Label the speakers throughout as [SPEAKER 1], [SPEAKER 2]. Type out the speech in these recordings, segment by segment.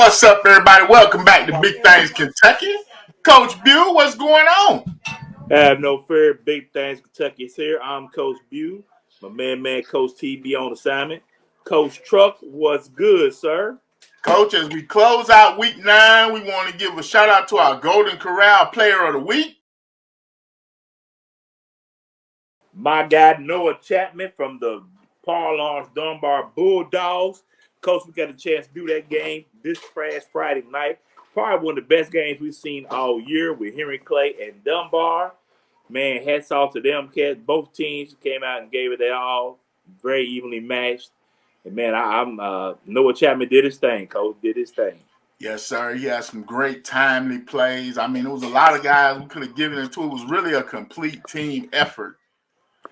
[SPEAKER 1] What's up, everybody? Welcome back to Big Things Kentucky. Coach Buell, what's going on?
[SPEAKER 2] Have no fear, Big Things Kentucky is here. I'm Coach Bew, my man, Coach TB on assignment. Coach Truck, what's good, sir?
[SPEAKER 1] Coach, as we close out week 9, we want to give a shout out to our Golden Corral Player of the Week.
[SPEAKER 2] My guy, Noah Chapman from the Paul Lawrence Dunbar Bulldogs. Coach, we got a chance to do that game this past Friday night. Probably one of the best games we've seen all year with Henry Clay and Dunbar. Man, hats off to them cats. Both teams came out and gave it their all. Very evenly matched. And man, I'm Noah Chapman did his thing, Coach. Did his thing.
[SPEAKER 1] Yes, sir. He had some great timely plays. I mean, it was a lot of guys we could have given it to. It was really a complete team effort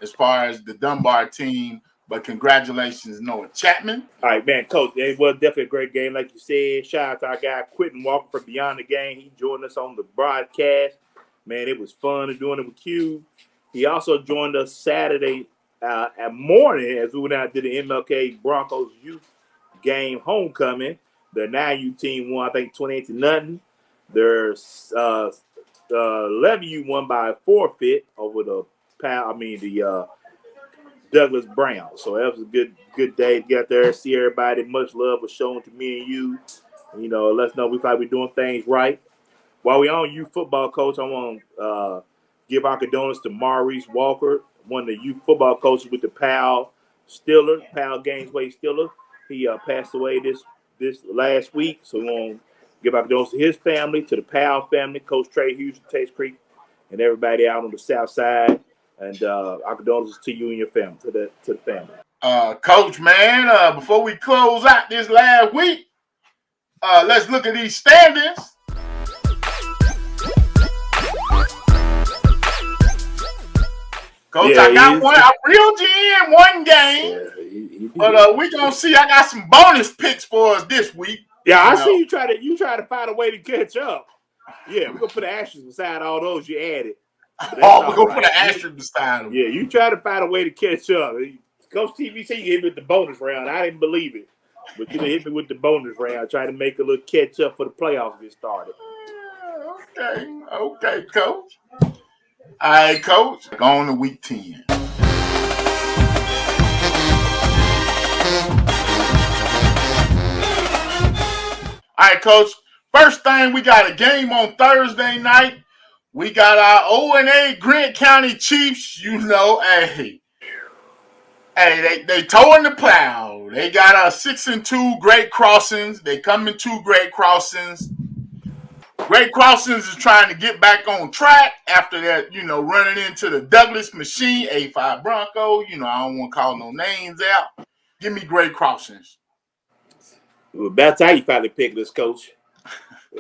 [SPEAKER 1] as far as the Dunbar team. But congratulations, Noah Chapman.
[SPEAKER 2] All right, man, Coach. It was definitely a great game, like you said. Shout out to our guy Quentin Walker from Beyond the Game. He joined us on the broadcast. Man, it was fun doing it with Q. He also joined us Saturday at morning as we went out to the MLK Broncos youth game homecoming. The 9U team won, I think, 28-0. Their 11U won by a forfeit over the Douglas Brown. So that was a good day to get there, see everybody. Much love was shown to me and you. You know, let us know we thought we're doing things right. While we're on youth football, Coach, I want to give our condolences to Maurice Walker, one of the youth football coaches with the Powell Gainesway Steelers. He passed away this last week. So we want to give our condolences to his family, to the Powell family, Coach Trey Hughes from Taste Creek, and everybody out on the south side. And our condolences to you and your family, to the family.
[SPEAKER 1] Coach, man, before we close out this last week, let's look at these standings. Coach, yeah, I got one. I reeled you in one game, but we gonna see. I got some bonus picks for us this week.
[SPEAKER 2] Yeah, I see you try to find a way to catch up. Yeah, we're gonna put an asterisk beside all those you added.
[SPEAKER 1] Oh, we're gonna put an asterisk beside them.
[SPEAKER 2] Yeah, you try to find a way to catch up. Coach TV said you hit me with the bonus round. I didn't believe it, but you hit me with the bonus round. Try to make a little catch up for the playoffs get started.
[SPEAKER 1] Okay, Coach. All right, Coach. On to week 10. All right, Coach. First thing, we got a game on Thursday night. We got our 0-8 Grant County Chiefs. You know, they towing the plow. They got a 6-2 Great Crossings. They come in 2 Great Crossings. Great Crossings is trying to get back on track after that, running into the Douglas Machine, A5 Bronco. I don't want to call no names out. Give me Great Crossings.
[SPEAKER 2] Well, that's how you finally picked this, Coach.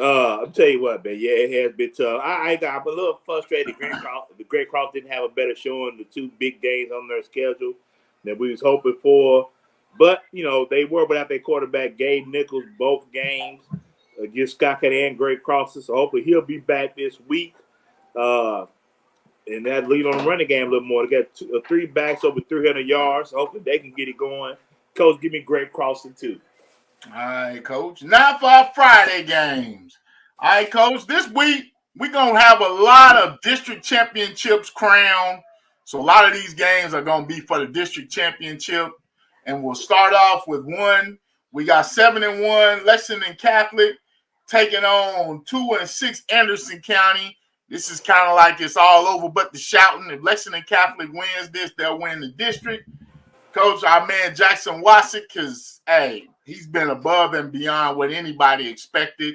[SPEAKER 2] I'll tell you what, man. Yeah, it has been tough. I'm a little frustrated. The Great Cross didn't have a better showing. The 2 big games on their schedule that we was hoping for. But, they were without their quarterback, Gabe Nichols, both games against Scott and Great Crosses. So hopefully he'll be back this week. And that lead on the running game a little more. They got 3 backs over 300 yards. So hopefully they can get it going. Coach, give me Great Crossing too.
[SPEAKER 1] All right, Coach. Now for our Friday games. All right, Coach. This week we're going to have a lot of district championships crowned. So a lot of these games are going to be for the district championship. And we'll start off with one. We got 7-1 Lexington Catholic taking on 2-6 Anderson County. This is kind of like it's all over but the shouting. If Lexington Catholic wins this, they'll win the district. Coach, our man Jackson Wassick, he's been above and beyond what anybody expected.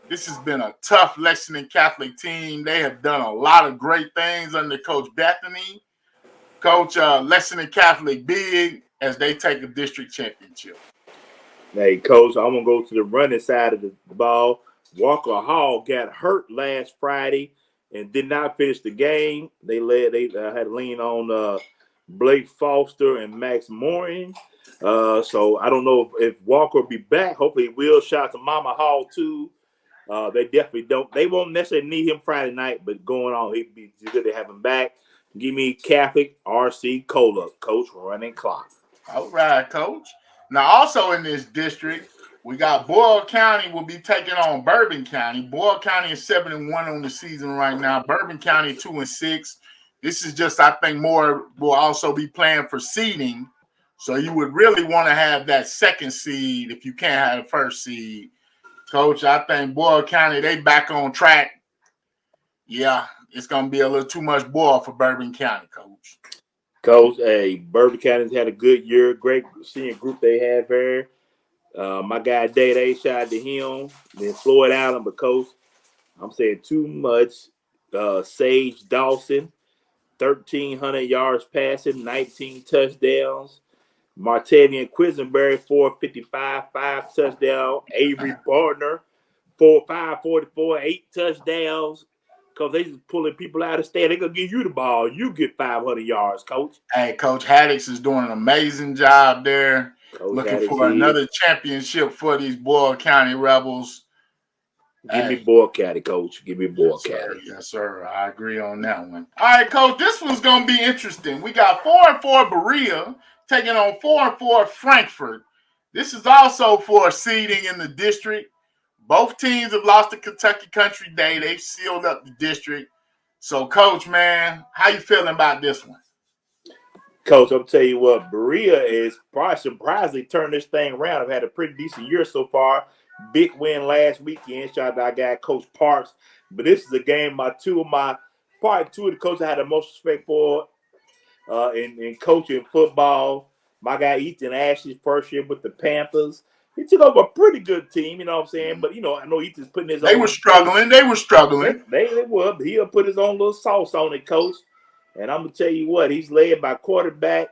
[SPEAKER 1] This has been a tough Lexington Catholic team. They have done a lot of great things under Coach Bethany. Coach, Lexington Catholic big as they take a district championship.
[SPEAKER 2] Hey, Coach, I'm going to go to the running side of the ball. Walker Hall got hurt last Friday and did not finish the game. They had to lean on Blake Foster and Max Morin. So I don't know if Walker will be back. Hopefully he will. Shout out to Mama Hall, too. They definitely don't. They won't necessarily need him Friday night, but going on, it'd be good to have him back. Give me Catholic RC Cola, Coach running clock.
[SPEAKER 1] All right, Coach. Now, also in this district, We got Boyle County will be taking on Bourbon County. Boyle County is 7-1 on the season right now. Bourbon County 2-6. This is just, I think, more will also be playing for seeding. So you would really want to have that second seed if you can't have the first seed. Coach, I think Boyle County, they back on track. Yeah, it's going to be a little too much Boyle for Bourbon County, Coach.
[SPEAKER 2] Coach, hey, Bourbon County's had a good year. Great seeing group they have here. My guy Day, shout out to him. Then Floyd Allen, but Coach, I'm saying too much. Sage Dawson, 1,300 yards passing, 19 touchdowns. Martavian Quisenberry, 455, 5 touchdowns. Avery Gardner, 544, 8 touchdowns. Because they just pulling people out of stand. They're going to give you the ball. You get 500 yards, Coach.
[SPEAKER 1] Hey, Coach Haddix is doing an amazing job there.
[SPEAKER 2] Coach
[SPEAKER 1] Looking
[SPEAKER 2] Haddix
[SPEAKER 1] for another championship for these Boyle County Rebels.
[SPEAKER 2] Give me Boyle County, Coach. Give me Boyle County.
[SPEAKER 1] Yes, sir. I agree on that one. All right, Coach. This one's going to be interesting. We got 4-4 Berea taking on 4-4 Frankfort. This is also for seeding in the district. Both teams have lost to Kentucky Country Day. They've sealed up the district. So, Coach, man, how you feeling about this one?
[SPEAKER 2] Coach, I'll tell you what, Berea is probably surprisingly turned this thing around. I've had a pretty decent year so far. Big win last weekend. Shout out to our guy, Coach Parks. But this is a game two of the coaches I had the most respect for in coaching football. My guy, Ethan Ashley's first year with the Panthers. He took over a pretty good team, you know what I'm saying? But, I know Ethan's putting his own.
[SPEAKER 1] They were struggling.
[SPEAKER 2] They were. But he'll put his own little sauce on it, Coach. And I'm going to tell you what, he's led by quarterback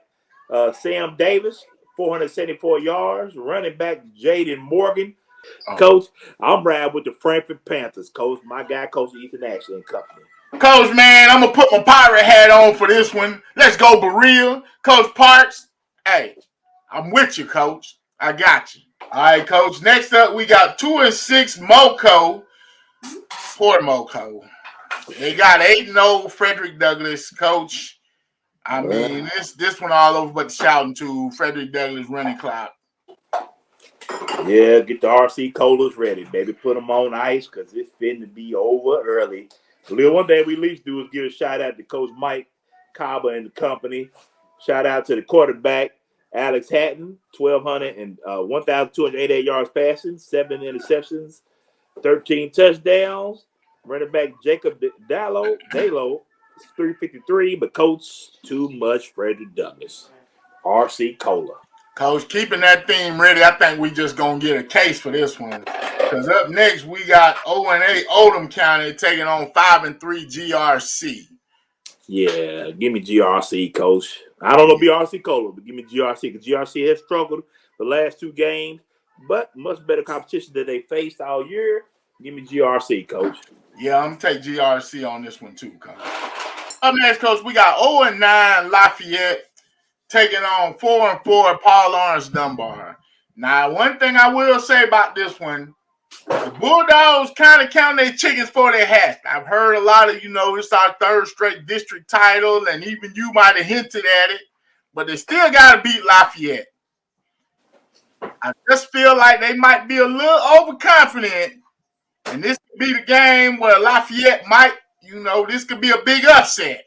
[SPEAKER 2] Sam Davis, 474 yards. Running back Jaden Morgan. Coach, I'm riding with the Frankfort Panthers, Coach. My guy, Coach Ethan Ashley and company.
[SPEAKER 1] Coach, man, I'm going to put my pirate hat on for this one. Let's go, Berea. Coach Parks, hey, I'm with you, Coach. I got you. All right, Coach. Next up, we got 2-6 Moco. Poor Moco. They got 8-0 Frederick Douglass, Coach. I mean, this one all over but shouting to Frederick Douglass running clock.
[SPEAKER 2] Yeah, get the RC colas ready, baby. Put them on ice because it's finna to be over early. So the one thing we at least do is give a shout out to Coach Mike Caba and the company. Shout out to the quarterback, Alex Hatton, 1,288 yards passing, 7 interceptions, 13 touchdowns. Running back Jacob Dalo, 353, but Coach, too much Frederick Douglass. RC Cola.
[SPEAKER 1] Coach, keeping that theme ready, I think we just going to get a case for this one. Because up next, we got 0-8 Oldham County taking on 5-3 GRC.
[SPEAKER 2] Yeah, give me GRC, Coach. I don't know BRC Cola, but give me GRC. Because GRC has struggled the last 2 games, but much better competition than they faced all year. Give me GRC, Coach.
[SPEAKER 1] Yeah, I'm going to take GRC on this one too, Coach. Up next, Coach, we got 0-9 Lafayette taking on 4-4 Paul Lawrence Dunbar. Now, one thing I will say about this one, the Bulldogs kind of count their chickens for their hats. I've heard a lot of, it's our 3rd straight district title, and even you might have hinted at it, but they still got to beat Lafayette. I just feel like they might be a little overconfident, and this could be the game where Lafayette might, this could be a big upset.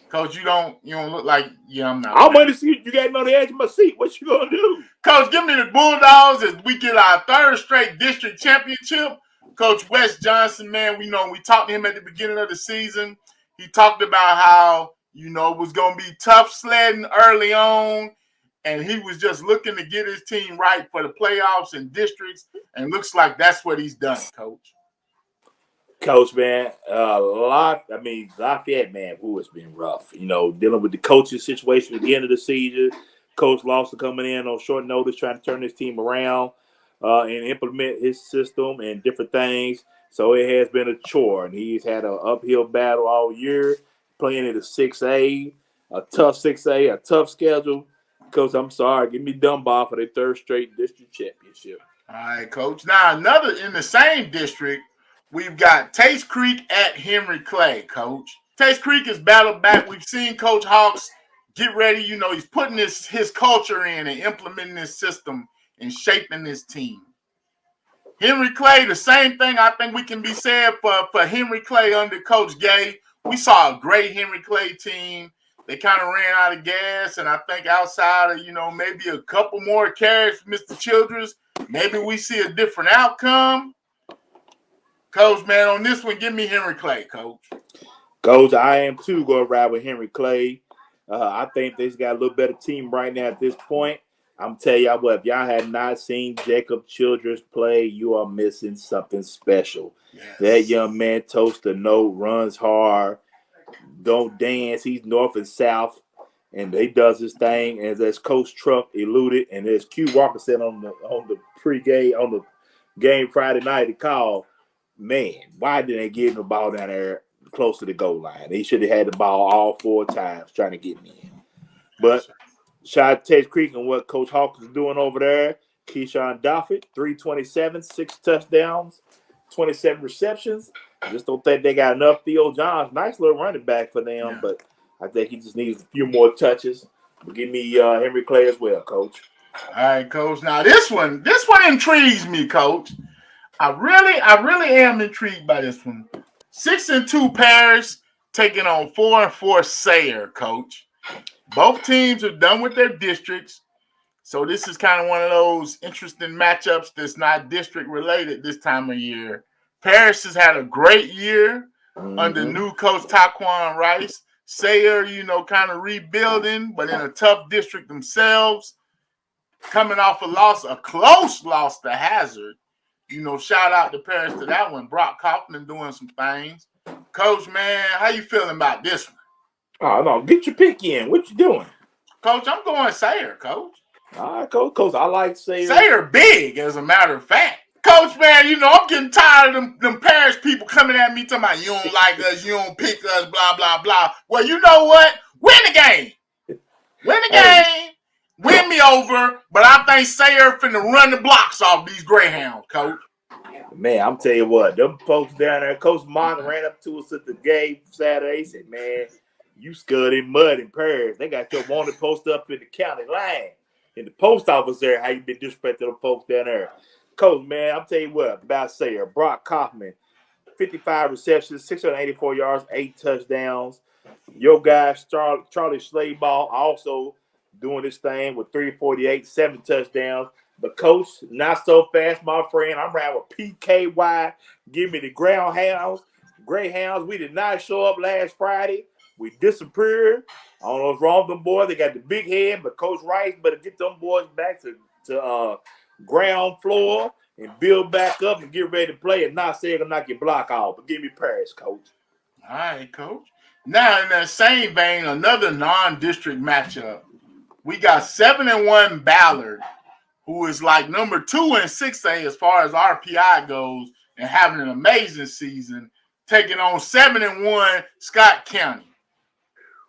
[SPEAKER 1] Coach, you don't look like I'm not.
[SPEAKER 2] I'm going to see you got me on the edge of my seat. What you gonna do?
[SPEAKER 1] Coach, give me the Bulldogs as we get our 3rd straight district championship. Coach Wes Johnson, man, we talked to him at the beginning of the season. He talked about how, it was gonna be tough sledding early on, and he was just looking to get his team right for the playoffs and districts, and looks like that's what he's done, Coach.
[SPEAKER 2] Coach, man, Lafayette, man, it's been rough. Dealing with the coaching situation at the end of the season. Coach Lawson coming in on short notice, trying to turn his team around and implement his system and different things. So it has been a chore, and he's had an uphill battle all year, playing in the 6A, a tough 6A, a tough schedule. Coach, I'm sorry. Give me Dunbar for their 3rd straight district championship.
[SPEAKER 1] All right, Coach. Now, another in the same district, we've got Taste Creek at Henry Clay, Coach. Taste Creek is battled back. We've seen Coach Hawks get ready. He's putting his culture in and implementing his system in shaping this team. Henry Clay, the same thing I think we can be said for Henry Clay under Coach Gay. We saw a great Henry Clay team. They kind of ran out of gas, and I think outside of, maybe a couple more carries for Mr. Childress, maybe we see a different outcome. Coach, man, on this one, give me Henry Clay, Coach.
[SPEAKER 2] Coach, I am too going to ride with Henry Clay. I think they've got a little better team right now at this point. I'm telling y'all what, if y'all had not seen Jacob Childress play, you are missing something special. Yes. That young man toasts the note, runs hard, don't dance. He's north and south, and he does his thing. And as Coach Truck alluded, and as Q Walker said on the pregame, on the game Friday night, he called, man, why didn't they give him the ball down there close to the goal line? He should have had the ball all 4 times trying to get me in. But shout out to Ted Creek and what Coach Hawkins is doing over there. Keyshawn Doffett, 327, 6 touchdowns, 27 receptions. Just don't think they got enough. Theo Johns, nice little running back for them, but I think he just needs a few more touches. But give me Henry Clay as well, Coach.
[SPEAKER 1] All right, Coach. Now this one intrigues me, Coach. I really am intrigued by this one. 6-2 Paris taking on 4-4 Sayre, Coach. Both teams are done with their districts, so this is kind of one of those interesting matchups that's not district related this time of year. Paris has had a great year under new coach Taquan Rice. Sayre, kind of rebuilding, but in a tough district themselves. Coming off a close loss to Hazard. Shout out to Paris to that one. Brock Kaufman doing some things. Coach, man, how you feeling about this one?
[SPEAKER 2] Oh, no, get your pick in. What you doing?
[SPEAKER 1] Coach, I'm going Sayre, Coach.
[SPEAKER 2] All right, Coach, I like Sayre.
[SPEAKER 1] Sayre big, as a matter of fact. Coach, man, I'm getting tired of them Paris people coming at me talking about you don't like us, you don't pick us, blah, blah, blah. Well, you know what? Win the game. Win the game. Win me over, but I think Sayre finna run the blocks off these Greyhounds, Coach.
[SPEAKER 2] Man, I'm telling you what, them folks down there, Coach Martin ran up to us at the game Saturday. He said, man, you scud in mud in Paris. They got your wanted post up in the county line. In the post office there, how you been disrespecting them folks down there. Coach, man, I'm telling you what, about Sayre. Brock Kaufman, 55 receptions, 684 yards, 8 touchdowns. Your guy, Charlie Slayball, also doing this thing with 348, 7 touchdowns. But, Coach, not so fast, my friend. I'm riding with PKY. Give me the Greyhounds. We did not show up last Friday. We disappeared. I don't know what's wrong with them boys. They got the big head, but Coach Rice better get them boys back to ground floor and build back up and get ready to play and not say it'll knock your block off. But give me Paris, Coach.
[SPEAKER 1] All right, Coach. Now, in that same vein, another non-district matchup. We got 7-1 Ballard, who is like number 2 in 6A as far as RPI goes and having an amazing season, taking on 7-1 Scott County.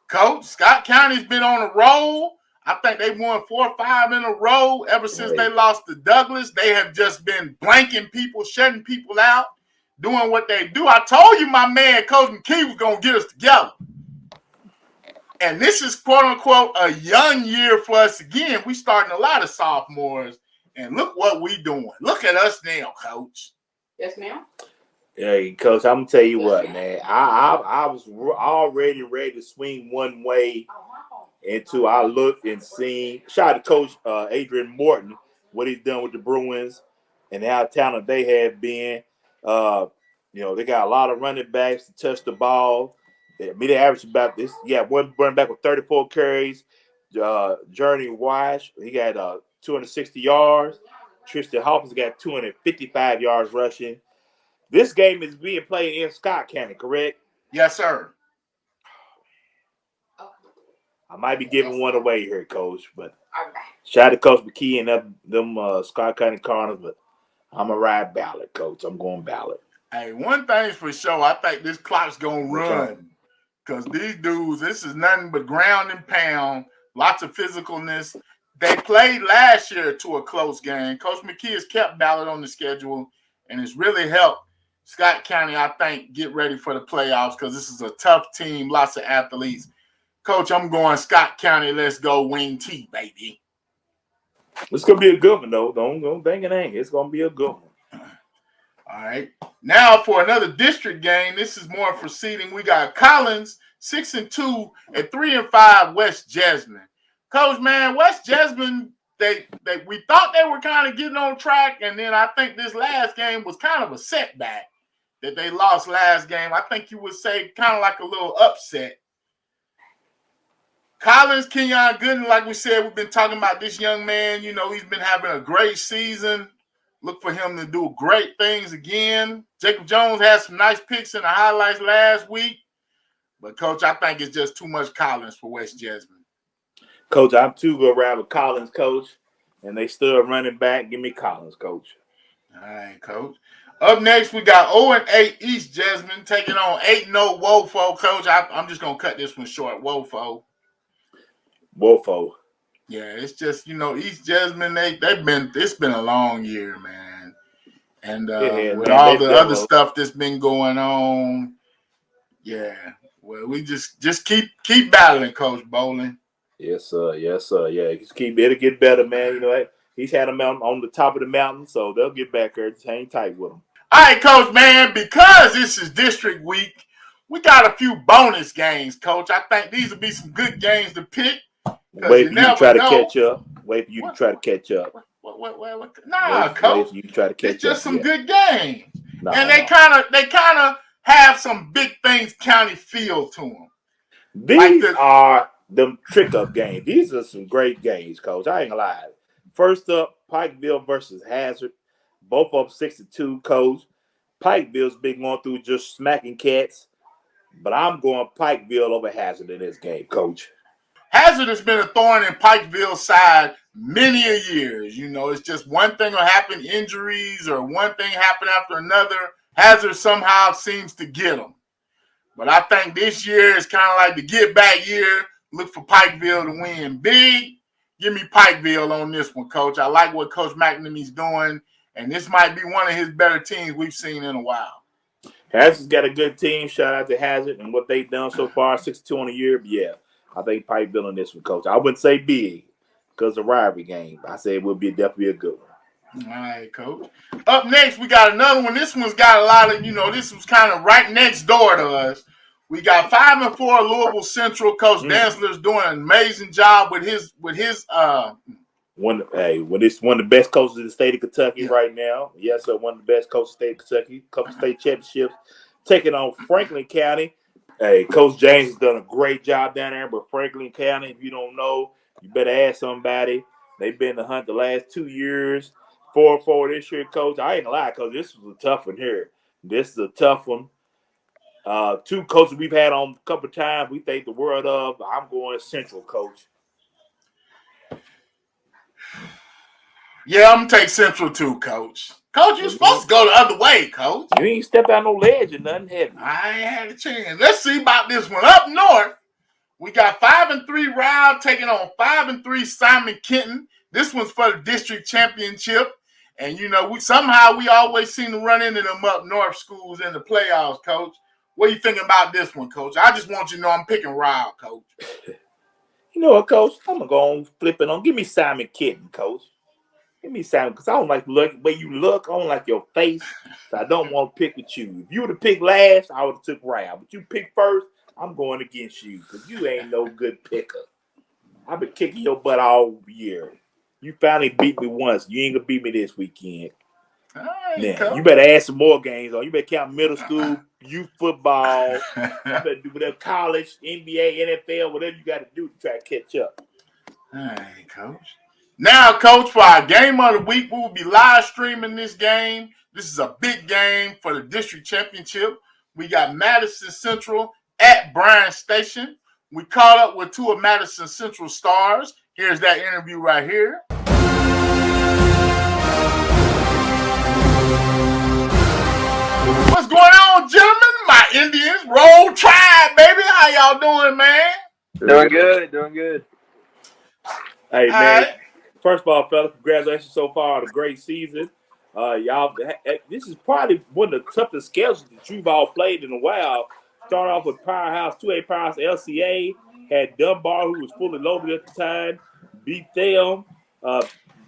[SPEAKER 1] Coach, Scott County's been on a roll. I think they won 4 or 5 in a row ever since they lost to Douglas. They have just been blanking people, shutting people out, doing what they do. I told you my man, Coach McKee, was going to get us together. And this is, quote-unquote, a young year for us again. We starting a lot of sophomores, and look what we doing. Look at us now, Coach.
[SPEAKER 3] Yes, ma'am.
[SPEAKER 2] Hey, Coach, I'm going to tell you what, man. I was already ready to swing one way until I looked and seen. Shout out to Coach Adrian Morton, what he's done with the Bruins and how talented they have been. They got a lot of running backs to touch the ball. They average about this. Yeah, one running back with 34 carries. Journey Wash, he got 260 yards. Tristan Hawkins got 255 yards rushing. This game is being played in Scott County, correct?
[SPEAKER 1] Yes, sir.
[SPEAKER 2] I might be giving one away here, Coach, but shout out to Coach McKee and them Scott County Cardinals, but I'm going to ride Ballard, Coach. I'm going Ballard.
[SPEAKER 1] Hey, one thing's for sure, I think this clock's going to run because these dudes, this is nothing but ground and pound, lots of physicalness. They played last year to a close game. Coach McKee has kept Ballard on the schedule, and it's really helped Scott County, I think, get ready for the playoffs because this is a tough team, lots of athletes. Coach, I'm going Scott County. Let's go Wing T, baby.
[SPEAKER 2] It's gonna be a good one though. Don't think it ain't. It's gonna be a good one.
[SPEAKER 1] All right. Now for another district game. This is more for seeding. We got Collins 6-2 and 3-5 West Jasmine. Coach, man, West Jasmine, we thought they were kind of getting on track, and then I think this last game was kind of a setback that they lost last game. I think you would say kind of like a little upset. Collins, Kenyon Gooden, like we said, we've been talking about this young man. You know, he's been having a great season. Look for him to do great things again. Jacob Jones had some nice picks in the highlights last week. But, Coach, I think it's just too much Collins for West Jasmine.
[SPEAKER 2] Coach, I'm too good around with Collins, Coach. And they still running back. Give me Collins, Coach.
[SPEAKER 1] All right, Coach. Up next, we got 0-8 East Jasmine taking on 8-0 Wofo. Coach, I'm just going to cut this one short. Wofo. Yeah, it's just, East Jasmine, it's been a long year, man. And with all the other stuff that's been going on, yeah. Well, we just keep battling, Coach Bowling.
[SPEAKER 2] Yes, sir. Yes, sir. Yeah, it'll get better, man. You know, he's had them on the top of the mountain, so they'll get back there. Just hang tight with them.
[SPEAKER 1] All right, Coach, man, because this is district week, we got a few bonus games, Coach. I think these will be some good games to pick.
[SPEAKER 2] Wait for you to try to catch up. Wait for you to try to catch up.
[SPEAKER 1] Nah, Coach.
[SPEAKER 2] You try to catch
[SPEAKER 1] it's just
[SPEAKER 2] up,
[SPEAKER 1] some good games.
[SPEAKER 2] No,
[SPEAKER 1] and they kind of have some big things county feel to them.
[SPEAKER 2] These are them trick-up games. These are some great games, Coach. I ain't gonna lie. First up, Pikeville versus Hazard. Both of them 6-2, Coach. Pikeville's been going through just smacking cats. But I'm going Pikeville over Hazard in this game, Coach.
[SPEAKER 1] Hazard has been a thorn in Pikeville's side many a years. It's just one thing will happen, injuries, or one thing happen after another. Hazard somehow seems to get them. But I think this year is kind of like the get-back year. Look for Pikeville to win big. Give me Pikeville on this one, Coach. I like what Coach McNamee's doing, and this might be one of his better teams we've seen in a while.
[SPEAKER 2] Hazard's got a good team. Shout out to Hazard and what they've done so far, 6-2 on the year. But yeah, I think Pikeville on this one, Coach. I wouldn't say big because of rivalry game. I say it would be definitely a good one.
[SPEAKER 1] All right, Coach. Up next, we got another one. This one's got a lot of, this was kind of right next door to us. We got 5-4 Louisville Central. Coach Dantzler's doing an amazing job with his
[SPEAKER 2] one of the best coaches in the state of Kentucky right now. Yes, sir, one of the best coaches in the state of Kentucky. Couple state championships. Taking on Franklin County. Hey, Coach James has done a great job down there, but Franklin County, if you don't know, you better ask somebody. They've been in the hunt the last 2 years. 4-4 this year, Coach. I ain't gonna lie, Coach. This was a tough one here. This is a tough one. Two coaches we've had on a couple of times. We think the world of. I'm going Central, Coach.
[SPEAKER 1] Yeah, I'm going to take Central too, Coach. Coach, you're supposed to go the other way, Coach.
[SPEAKER 2] You ain't stepped out no ledge or nothing, have you?
[SPEAKER 1] I ain't had a chance. Let's see about this one. Up north, we got 5-3 Round taking on 5-3 Simon Kenton. This one's for the district championship. And, we always seem to run into them up north schools in the playoffs, Coach. What are you thinking about this one, Coach? I just want you to know I'm picking Round, Coach.
[SPEAKER 2] You know what, Coach? I'm going to go on flipping on. Give me Simon Kenton, Coach. Give me Simon, because I don't like the way you look. I don't like your face, so I don't want to pick with you. If you would have picked last, I would have took Round. But you picked first, I'm going against you because you ain't no good picker. I've been kicking your butt all year. You finally beat me once. You ain't going to beat me this weekend. Now, you better add some more games on. You better count middle school, youth football. You better do whatever, college, NBA, NFL, whatever you got to do to try to catch up.
[SPEAKER 1] All right, Coach. Now, Coach, for our game of the week, we will be live streaming this game. This is a big game for the district championship. We got Madison Central at Bryan Station. We caught up with two of Madison Central stars. Here's that interview right here. What's going on, gentlemen? My Indians, roll Tide, baby. How y'all doing, man?
[SPEAKER 3] Doing good.
[SPEAKER 2] Hey, man. First of all, fellas, congratulations so far on a great season. Y'all, this is probably one of the toughest schedules that you've all played in a while. Start off with Powerhouse, 2A Powerhouse LCA. Had Dunbar, who was fully loaded at the time. Beat them.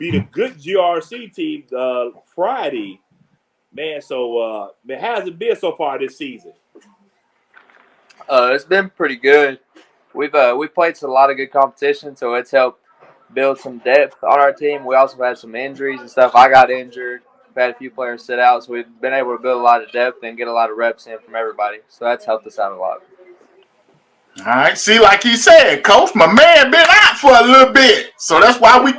[SPEAKER 2] beat a good GRC team Friday. Man, so how's it been so far this season?
[SPEAKER 3] It's been pretty good. We played a lot of good competition, so it's helped build some depth on our team. We also had some injuries and stuff. I got injured. We had a few players sit out, so we've been able to build a lot of depth and get a lot of reps in from everybody. So that's helped us out a lot.
[SPEAKER 1] All right, see, like he said, Coach, my man been out for a little bit, so that's why we've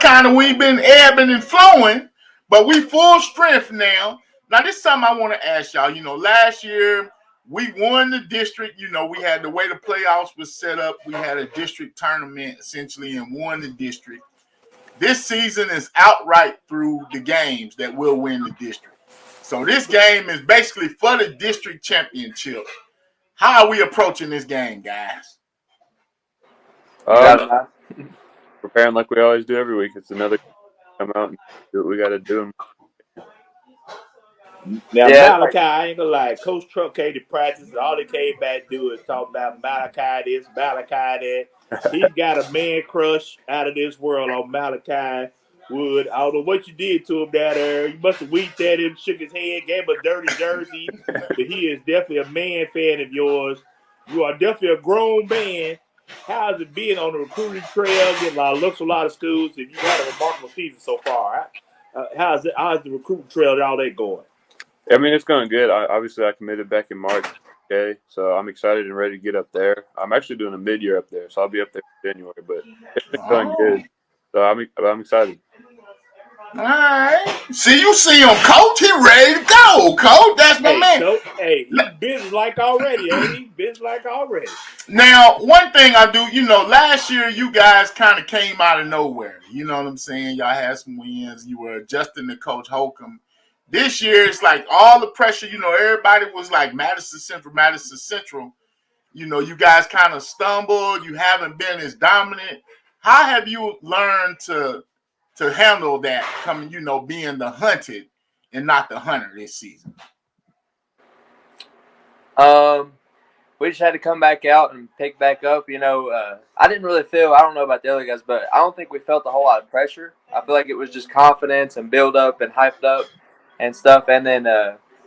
[SPEAKER 1] been ebbing and flowing, but we full strength now. Now, this is something I want to ask y'all. Last year we won the district. We had the way the playoffs was set up. We had a district tournament essentially and won the district. This season is outright through the games that we'll win the district. So this game is basically for the district championship. How are we approaching this game, guys?
[SPEAKER 4] Preparing like we always do every week. It's another come out and do what we got to do.
[SPEAKER 2] Now, Malachi, I ain't gonna lie. Coach Trump came to practice, and all he came back to do is talk about Malachi this, Malachi that. He's got a man crush out of this world on Malachi Wood. I don't know what you did to him down there. You must have winked at him, shook his head, gave him a dirty jersey. But he is definitely a man fan of yours. You are definitely a grown man. How's it been on the recruiting trail? Getting a lot of looks from a lot of schools, and you had a remarkable season so far. How's the recruiting trail and all that going?
[SPEAKER 4] I mean, it's going good. Obviously, I committed back in March. Okay, so I'm excited and ready to get up there. I'm actually doing a mid-year up there, so I'll be up there in January. But it's been going good, so I'm excited.
[SPEAKER 1] All right. You see him, Coach. He ready to go, Coach. That's my man.
[SPEAKER 2] Coach, he's business-like already, ain't he? Business-like already.
[SPEAKER 1] Now, one thing I do, last year you guys kind of came out of nowhere. You know what I'm saying? Y'all had some wins. You were adjusting to Coach Holcomb. This year, it's like all the pressure, everybody was like Madison Central. You guys kind of stumbled. You haven't been as dominant. How have you learned to handle that coming, being the hunted and not the hunter this season?
[SPEAKER 3] We just had to come back out and pick back up. I didn't really feel, I don't know about the other guys, but I don't think we felt a whole lot of pressure. I feel like it was just confidence and build up and hyped up and stuff. And then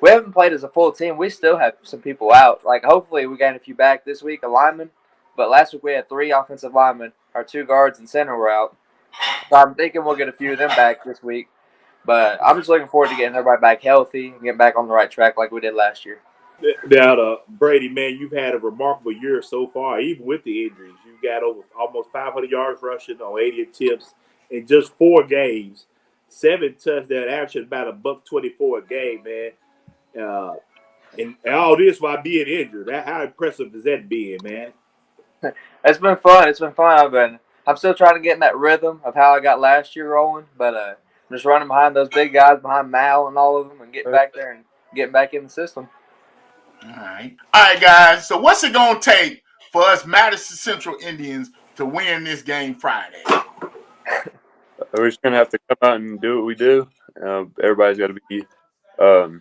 [SPEAKER 3] we haven't played as a full team. We still have some people out. Like, hopefully we gain a few back this week, a lineman. But last week we had 3 offensive linemen. Our 2 guards and center were out. So I'm thinking we'll get a few of them back this week. But I'm just looking forward to getting everybody back healthy and getting back on the right track like we did last year.
[SPEAKER 2] Now, Brady, man, you've had a remarkable year so far, even with the injuries. You've got over almost 500 yards rushing on 80 attempts in just 4 games. 7 touchdowns, averaging about $124 a game, man. And all this while being injured. How impressive has that been, man?
[SPEAKER 3] It's been fun. I'm still trying to get in that rhythm of how I got last year rolling, but I'm just running behind those big guys, behind Mal and all of them, and getting back there and getting back in the system.
[SPEAKER 1] All right, guys. So what's it gonna take for us Madison Central Indians to win this game Friday?
[SPEAKER 4] We're just gonna have to come out and do what we do. Everybody's got to be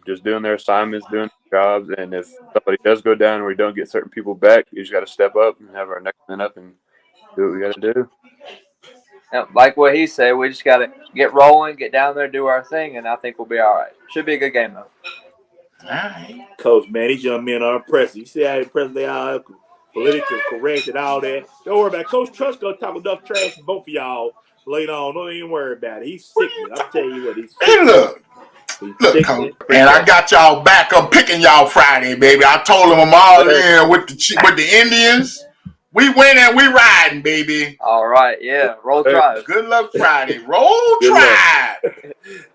[SPEAKER 4] just doing their assignments, doing their jobs, and if somebody does go down or we don't get certain people back, you just got to step up and have our next man up and do what we got to do.
[SPEAKER 3] Like what he said, we just got to get rolling, get down there, do our thing, and I think we'll be all right. Should be a good game, though.
[SPEAKER 1] All right.
[SPEAKER 2] Coach, man, these young men are impressive. You see how impressive they are, politically correct and all that. Don't worry about it. Coach Trust's going to talk enough trash to both of y'all later on. Don't even worry about it. He's sickening. I'm telling you what, he's sickening.
[SPEAKER 1] Hey, look, Coach, and I got y'all back. I'm picking y'all Friday, baby. I told them I'm all in with the Indians. We win and we riding, baby.
[SPEAKER 3] All right, yeah. Roll Tribe.
[SPEAKER 1] Good luck Friday. Roll Tribe.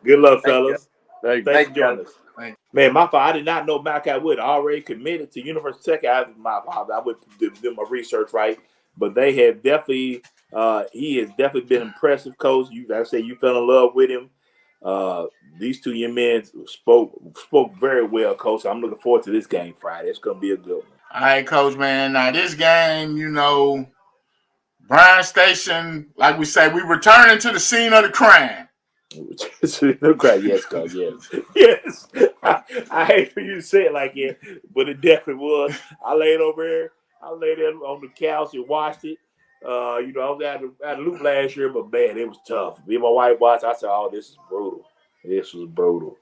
[SPEAKER 2] Good luck, fellas.
[SPEAKER 4] Thanks
[SPEAKER 2] for joining us. Man, my fault. I did not know Malachi Wood already committed to University of Texas. I went to do my research, right? But they have definitely, he has definitely been impressive, Coach. I say you fell in love with him. These 2 young men spoke very well, Coach. I'm looking forward to this game Friday. It's going to be a good one.
[SPEAKER 1] All right, Coach, man. Now, this game, Bryan Station, like we say, we returning to the scene of the crime.
[SPEAKER 2] Yes, Coach, yes. Yes. I hate for you to say it like that, but it definitely was. I laid over here. I laid there on the couch and watched it. You know, I was at a loop last year, but man, it was tough. Me and my wife watched. I said, "Oh, this is brutal. This was brutal."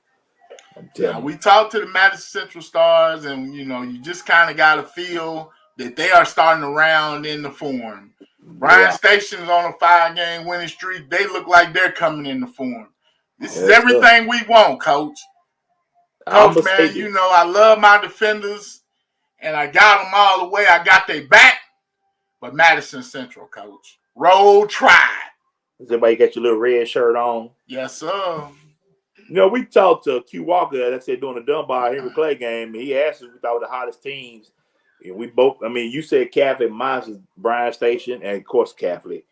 [SPEAKER 2] I'm telling
[SPEAKER 1] Yeah,
[SPEAKER 2] you.
[SPEAKER 1] we talked to the Madison Central Stars, and you know, you just kind of got to feel that they are starting to round in the form. Bryan Station is on a 5-game winning streak. They look like they're coming in the form. This is
[SPEAKER 2] Yes, sir.
[SPEAKER 1] everything we want, Coach.
[SPEAKER 2] I'm
[SPEAKER 1] Coach,
[SPEAKER 2] gonna say
[SPEAKER 1] man, you
[SPEAKER 2] this.
[SPEAKER 1] know I love my defenders, and I got them all the way. I got their back. But Madison Central, Coach. Roll Tide.
[SPEAKER 2] Does everybody got your little red shirt on?
[SPEAKER 1] Yes, sir.
[SPEAKER 2] You know, we talked to Q Walker, that said, during the Dunbar Henry Clay game, and he asked us if we thought were the hottest teams. And we both, I mean, you said Catholic, mine was Bryan Station, and of course Catholic.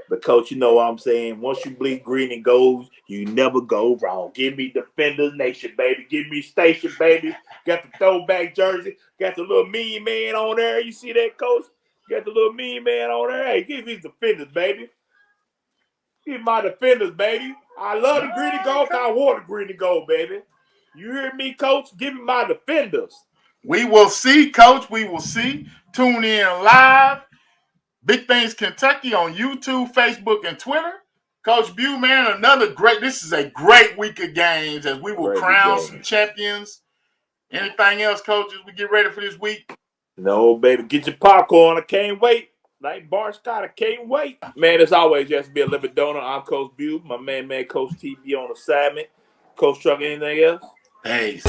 [SPEAKER 2] But, Coach, you know what I'm saying? Once you bleed green and gold, you never go wrong. Give me Defenders Nation, baby. Give me Station, baby. Got the throwback jersey. Got the little mean man on there. You see that, Coach? Got the little mean man on there. Hey, give these Defenders, baby. Give my Defenders, baby. I love the green and gold. I want the green and gold, baby. You hear me, Coach? Give me my Defenders.
[SPEAKER 1] We will see, Coach. We will see. Tune in live. Big Things Kentucky on YouTube, Facebook, and Twitter. Coach Bew, man, this is a great week of games as we will crown some champions. Anything else, Coach, as we get ready for this week?
[SPEAKER 2] No, baby. Get your popcorn. I can't wait. Like Bart Scott, I can't wait. Man, as always, just be a living donor. I'm Coach Bew. My man, Coach TV on assignment. Coach Truck, anything else?
[SPEAKER 1] Peace.